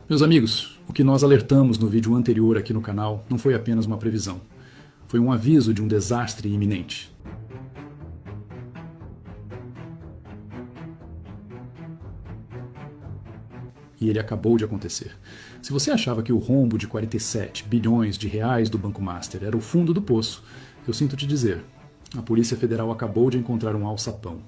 Meus amigos, o que nós alertamos no vídeo anterior aqui no canal não foi apenas uma previsão. Foi um aviso de um desastre iminente. E ele acabou de acontecer. Se você achava que o rombo de 47 bilhões de reais do Banco Master era o fundo do poço, eu sinto te dizer, a Polícia Federal acabou de encontrar um alçapão.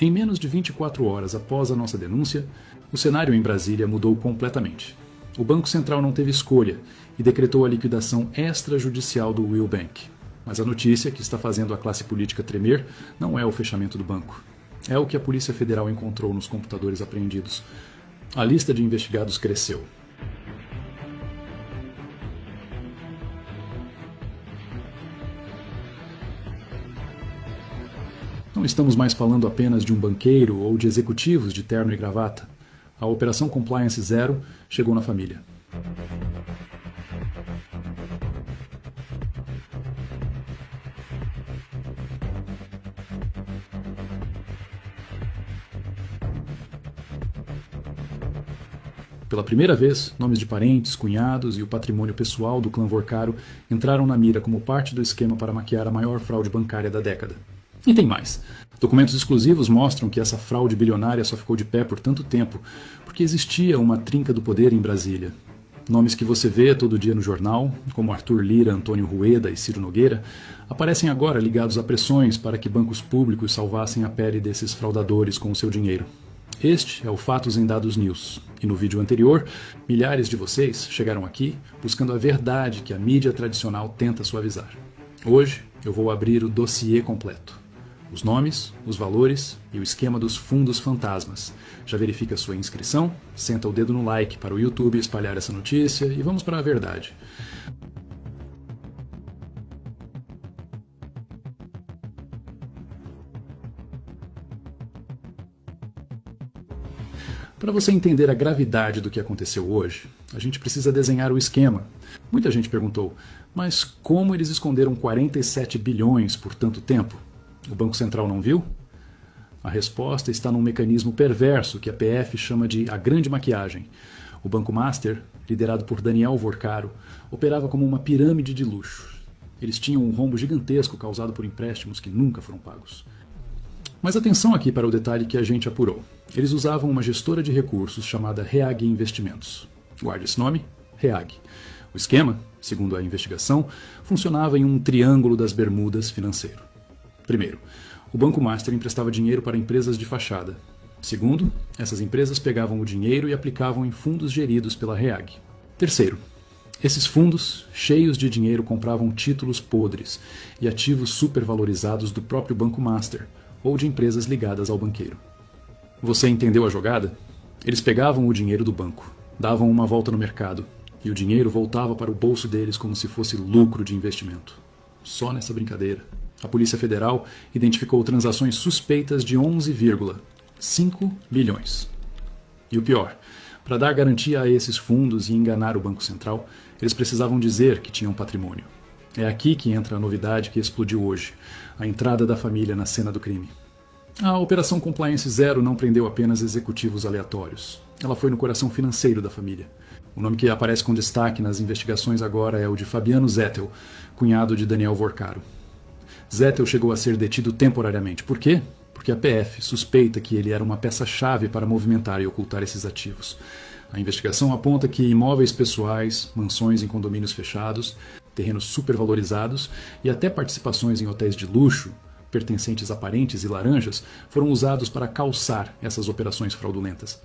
Em menos de 24 horas após a nossa denúncia, o cenário em Brasília mudou completamente. O Banco Central não teve escolha e decretou a liquidação extrajudicial do Will Bank. Mas a notícia que está fazendo a classe política tremer não é o fechamento do banco. É o que a Polícia Federal encontrou nos computadores apreendidos. A lista de investigados cresceu. Não estamos mais falando apenas de um banqueiro ou de executivos de terno e gravata. A Operação Compliance Zero chegou na família. Pela primeira vez, nomes de parentes, cunhados e o patrimônio pessoal do clã Vorcaro entraram na mira como parte do esquema para maquiar a maior fraude bancária da década. E tem mais. Documentos exclusivos mostram que essa fraude bilionária só ficou de pé por tanto tempo porque existia uma trinca do poder em Brasília. Nomes que você vê todo dia no jornal, como Arthur Lira, Antônio Rueda e Ciro Nogueira, aparecem agora ligados a pressões para que bancos públicos salvassem a pele desses fraudadores com o seu dinheiro. Este é o Fatos em Dados News, e no vídeo anterior, milhares de vocês chegaram aqui buscando a verdade que a mídia tradicional tenta suavizar. Hoje eu vou abrir o dossiê completo. Os nomes, os valores e o esquema dos fundos fantasmas. Já verifica sua inscrição, senta o dedo no like para o YouTube espalhar essa notícia e vamos para a verdade. Para você entender a gravidade do que aconteceu hoje, a gente precisa desenhar o esquema. Muita gente perguntou, mas como eles esconderam 47 bilhões por tanto tempo? O Banco Central não viu? A resposta está num mecanismo perverso que a PF chama de a grande maquiagem. O Banco Master, liderado por Daniel Vorcaro, operava como uma pirâmide de luxo. Eles tinham um rombo gigantesco causado por empréstimos que nunca foram pagos. Mas atenção aqui para o detalhe que a gente apurou. Eles usavam uma gestora de recursos chamada Reag Investimentos. Guarde esse nome, Reag. O esquema, segundo a investigação, funcionava em um triângulo das Bermudas financeiro. Primeiro, o Banco Master emprestava dinheiro para empresas de fachada. Segundo, essas empresas pegavam o dinheiro e aplicavam em fundos geridos pela Reag. Terceiro, esses fundos, cheios de dinheiro, compravam títulos podres e ativos supervalorizados do próprio Banco Master ou de empresas ligadas ao banqueiro. Você entendeu a jogada? Eles pegavam o dinheiro do banco, davam uma volta no mercado e o dinheiro voltava para o bolso deles como se fosse lucro de investimento. Só nessa brincadeira, a Polícia Federal identificou transações suspeitas de 11,5 bilhões. E o pior, para dar garantia a esses fundos e enganar o Banco Central, eles precisavam dizer que tinham patrimônio. É aqui que entra a novidade que explodiu hoje, a entrada da família na cena do crime. A Operação Compliance Zero não prendeu apenas executivos aleatórios. Ela foi no coração financeiro da família. O nome que aparece com destaque nas investigações agora é o de Fabiano Zettel, cunhado de Daniel Vorcaro. Zettel chegou a ser detido temporariamente. Por quê? Porque a PF suspeita que ele era uma peça-chave para movimentar e ocultar esses ativos. A investigação aponta que imóveis pessoais, mansões em condomínios fechados, terrenos supervalorizados e até participações em hotéis de luxo, pertencentes a parentes e laranjas, foram usados para calçar essas operações fraudulentas.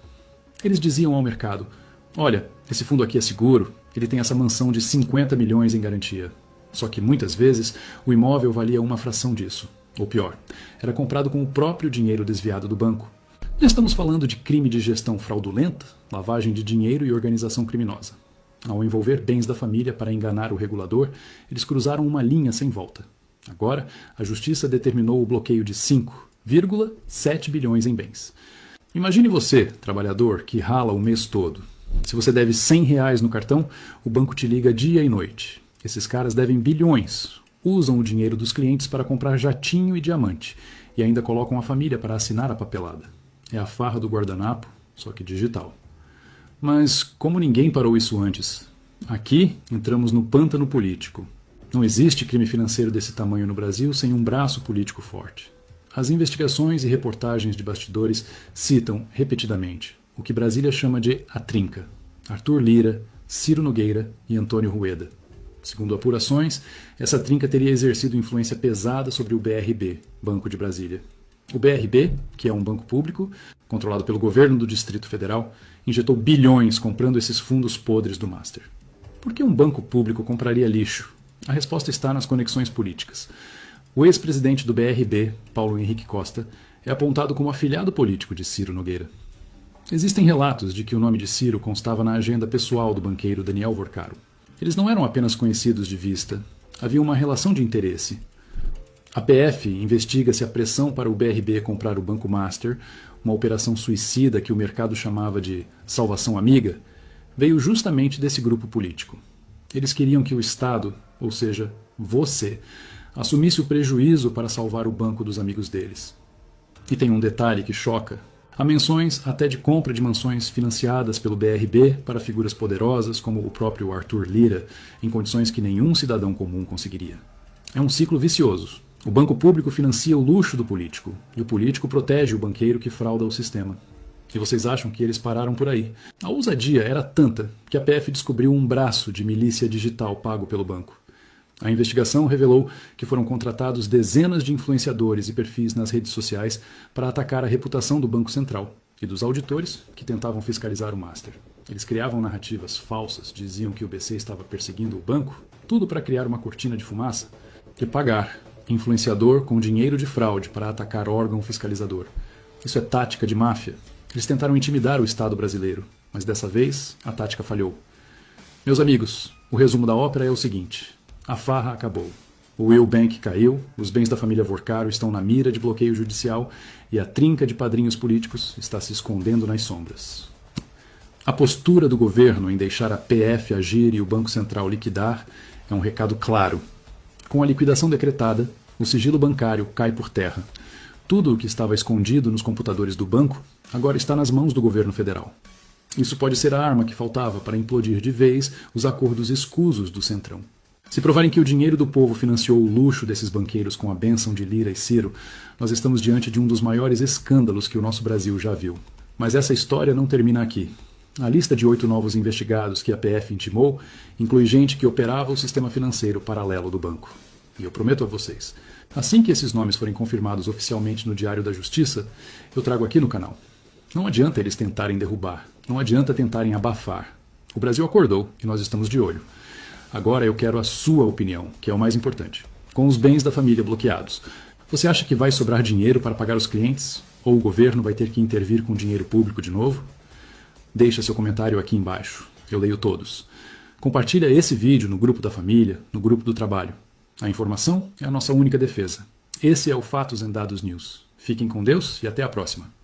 Eles diziam ao mercado, olha, esse fundo aqui é seguro, ele tem essa mansão de 50 milhões em garantia. Só que muitas vezes o imóvel valia uma fração disso. Ou pior, era comprado com o próprio dinheiro desviado do banco. Já estamos falando de crime de gestão fraudulenta, lavagem de dinheiro e organização criminosa. Ao envolver bens da família para enganar o regulador, eles cruzaram uma linha sem volta. Agora, a justiça determinou o bloqueio de 5,7 bilhões em bens. Imagine você, trabalhador, que rala o mês todo. Se você deve R$100 no cartão, o banco te liga dia e noite. Esses caras devem bilhões. usam o dinheiro dos clientes para comprar jatinho e diamante, e ainda colocam a família para assinar a papelada. É a farra do guardanapo, só que digital. Mas como ninguém parou isso antes? Aqui entramos no pântano político. Não existe crime financeiro desse tamanho no Brasil sem um braço político forte. As investigações e reportagens de bastidores citam repetidamente o que Brasília chama de a trinca: Arthur Lira, Ciro Nogueira e Antônio Rueda. Segundo apurações, essa trinca teria exercido influência pesada sobre o BRB, Banco de Brasília. O BRB, que é um banco público, controlado pelo governo do Distrito Federal, injetou bilhões comprando esses fundos podres do Master. Por que um banco público compraria lixo? A resposta está nas conexões políticas. O ex-presidente do BRB, Paulo Henrique Costa, é apontado como afilhado político de Ciro Nogueira. Existem relatos de que o nome de Ciro constava na agenda pessoal do banqueiro Daniel Vorcaro. Eles não eram apenas conhecidos de vista, havia uma relação de interesse. A PF investiga se a pressão para o BRB comprar o Banco Master, uma operação suicida que o mercado chamava de salvação amiga, veio justamente desse grupo político. Eles queriam que o Estado, ou seja, você, assumisse o prejuízo para salvar o banco dos amigos deles. E tem um detalhe que choca. Há menções até de compra de mansões financiadas pelo BRB para figuras poderosas como o próprio Arthur Lira, em condições que nenhum cidadão comum conseguiria. É um ciclo vicioso. O banco público financia o luxo do político, e o político protege o banqueiro que frauda o sistema. E vocês acham que eles pararam por aí? A ousadia era tanta que a PF descobriu um braço de milícia digital pago pelo banco. A investigação revelou que foram contratados dezenas de influenciadores e perfis nas redes sociais para atacar a reputação do Banco Central e dos auditores que tentavam fiscalizar o Master. Eles criavam narrativas falsas, diziam que o BC estava perseguindo o banco, tudo para criar uma cortina de fumaça e pagar influenciador com dinheiro de fraude para atacar órgão fiscalizador. Isso é tática de máfia. Eles tentaram intimidar o Estado brasileiro, mas dessa vez a tática falhou. Meus amigos, o resumo da ópera é o seguinte: a farra acabou. O Will Bank caiu, os bens da família Vorcaro estão na mira de bloqueio judicial e a trinca de padrinhos políticos está se escondendo nas sombras. A postura do governo em deixar a PF agir e o Banco Central liquidar é um recado claro. Com a liquidação decretada, o sigilo bancário cai por terra. Tudo o que estava escondido nos computadores do banco agora está nas mãos do governo federal. Isso pode ser a arma que faltava para implodir de vez os acordos escusos do Centrão. Se provarem que o dinheiro do povo financiou o luxo desses banqueiros com a bênção de Lira e Ciro, nós estamos diante de um dos maiores escândalos que o nosso Brasil já viu. Mas essa história não termina aqui. A lista de 8 novos investigados que a PF intimou inclui gente que operava o sistema financeiro paralelo do banco. E eu prometo a vocês, assim que esses nomes forem confirmados oficialmente no Diário da Justiça, eu trago aqui no canal. Não adianta eles tentarem derrubar, não adianta tentarem abafar. O Brasil acordou e nós estamos de olho. Agora eu quero a sua opinião, que é o mais importante. Com os bens da família bloqueados, você acha que vai sobrar dinheiro para pagar os clientes? Ou o governo vai ter que intervir com dinheiro público de novo? Deixa seu comentário aqui embaixo, eu leio todos. Compartilha esse vídeo no grupo da família, no grupo do trabalho. A informação é a nossa única defesa. Esse é o Fatos and Dados News. Fiquem com Deus e até a próxima.